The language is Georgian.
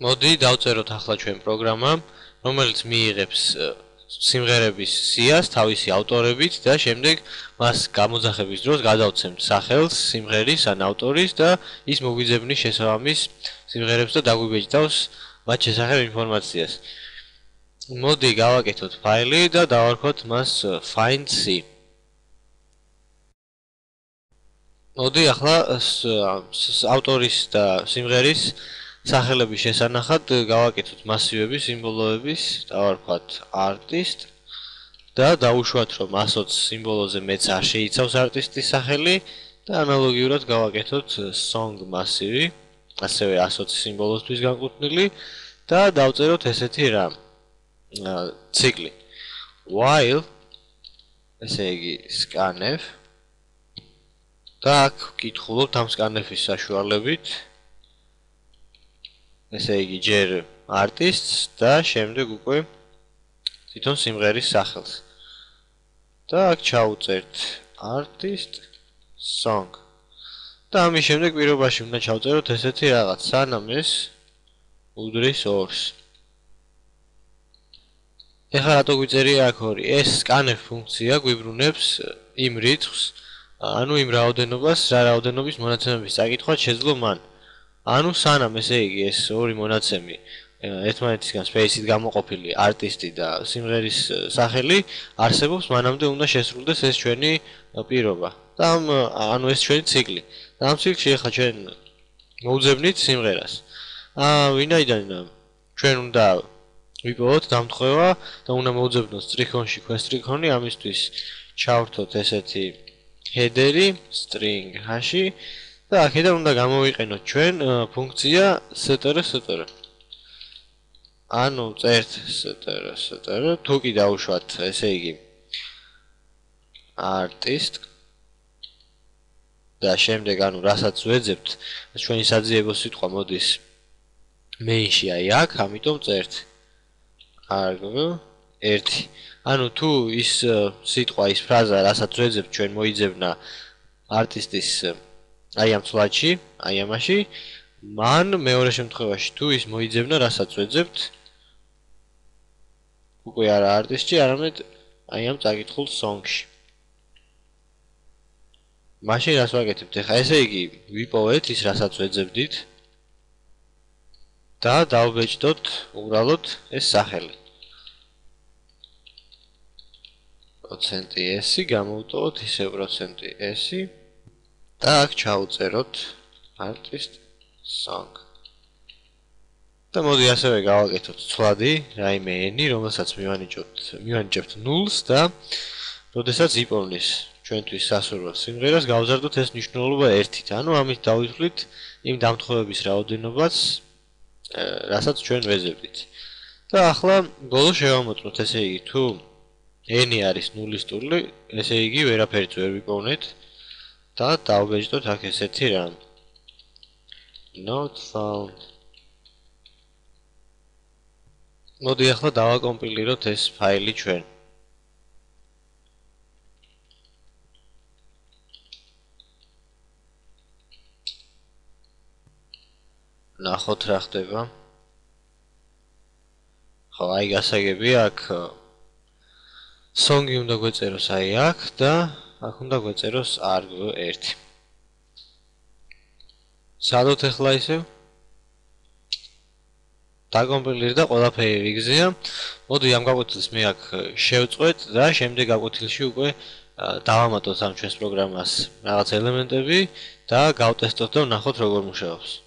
მოდი დავწეროთ ახლა ჩვენ პროგრამა, რომელიც მიიღებს სიმღერების სიას თავისი ავტორებით და შემდეგ მას გამოძახების დროს გადავცემთ სახელს სიმღერის ან ავტორის და ის მოგვიძებნის შესაბამის სიმღერებს და დაგვიბეჭდავს მათ შესახებ ინფორმაციას. მოდი გავაკეთოთ ფაილი და დავარქვათ მას find c. მოდი ახლა ავტორის და სიმღერის სახელების შესანახად გავაკეთოთ მასივების, სიმბოლოების, დავარქვათ artist და დავუშვათ რომ 120 სიმბოლოზე მეც არ შეიცავს არტისტის სახელი და ანალოგიურად გავაკეთოთ song მასივი, ასევე 120 სიმბოლოსთვის განკუთვნილი და დავწეროთ ესეთი რამ ციკლი while ესე იგი scanf და აქ ვკითხულობთ ამ scanf-ის საშუალებით ესე იგი ჯერ artists და შემდეგ უკვე თვითონ სიმღერის სახელს. და აქ ჩავწერთ artist song. და ამის შემდეგ პირობაში უნდა ჩავწეროთ ესეთი რაღაც, სანამ ეს უდრის 2-ს. ეხლა რატო გვიწერია აქ 2? ეს scanf ფუნქცია გვიბრუნებს იმ რიცხვს, ანუ იმ რაოდენობას, რა რაოდენობის მონაცემების წაკითხვა შეძლო მან. ანუ სანამ ესე იგი ეს ორი მონაცემი ერთმანეთისგან სპეისით გამოყოფილი არტისტი და სიმღერის სახელი არსებობს, მანამდე უნდა შესრულდეს ეს ჩვენი პირობა. და ანუ ეს ჩვენი ციკლი. და ამ ციკლში ახლა ჩვენ მოვძებნით სიმღერას. ვინაიდან ჩვენ უნდა ვიპოვოთ დამთხევა და უნდა მოვძებნოთ სტრიქონში questricon-ი, ამისთვის ჩავრთოთ ესეთი header-ი string hash-ი და აქედან უნდა გამოვიყენოთ ჩვენ ფუნქცია str. ანუ წერთ str, თუ კი დავუშვათ, ესე იგი artist და შემდეგ ანუ რასაც ვეძებთ, ჩვენი საძიებო სიტყვა მოდის main-ში აი აქ, ამიტომ წერთ arg1. ანუ თუ ის სიტყვა, ის ფრაზა, რასაც ვეძებთ, ჩვენ მოიძებნა არტისტის აი ამ ცვლადში, აი ამაში, მან მეორე შემთხვევაში თუ ის მოიძებნა, რასაც ვეძებთ, უკვე არა არტისტში, არამედ აი ამ წაკითხულ song-ში. მაშინ რას ვაკეთებთ? ეხლა ესე იგი ვიპოვეთ ის, რასაც ვეძებდით და დავბეჭდოთ უბრალოდ ეს სახელი. %s გამოვტოვოთ ისე %s და აქ ჩავწეროთ artist song. და მოდი ასევე გავაკეთოთ ცვლადი, რაიმე n-ი, რომელსაც მივანიჭებთ 0-ს და როდესაც იპოვნის ჩვენთვის სასურველ სიმღერას, გავზარდოთ ეს მნიშვნელობა 1-ით. ანუ ამით დავითვლით იმ დამთხევების რაოდენობას, რასაც ჩვენ ვეძებდით. და ახლა ბოლოს შევამოწმოთ, ესე იგი, თუ n-ი არის 0-ის ტურლი, ესე იგი ვერაფერიც ვერ ვიპოვნეთ და დავბეჭდოთ აქ ესეთი რამ. Not found. მოდი ახლა დავაკომპილიროთ ეს ფაილი ჩვენ. ნახოთ რა ხდება. ხო, აი გასაგები აქ song-ი უნდა გვეწეროს აი აქ და აქ უნდა გვეწეროს arg1. სადოთ ახლა ისევ დაკომპილირდა ყველაფერი რიგზეა. მოდი ამ გაკვეთილს მე აქ შევწყვეტ და შემდეგ გაკვეთილში უკვე დავამატოთ ამ ჩვენს პროგრამას რაღაც ელემენტები და გავტესტოთ და ვნახოთ როგორ მუშაობს.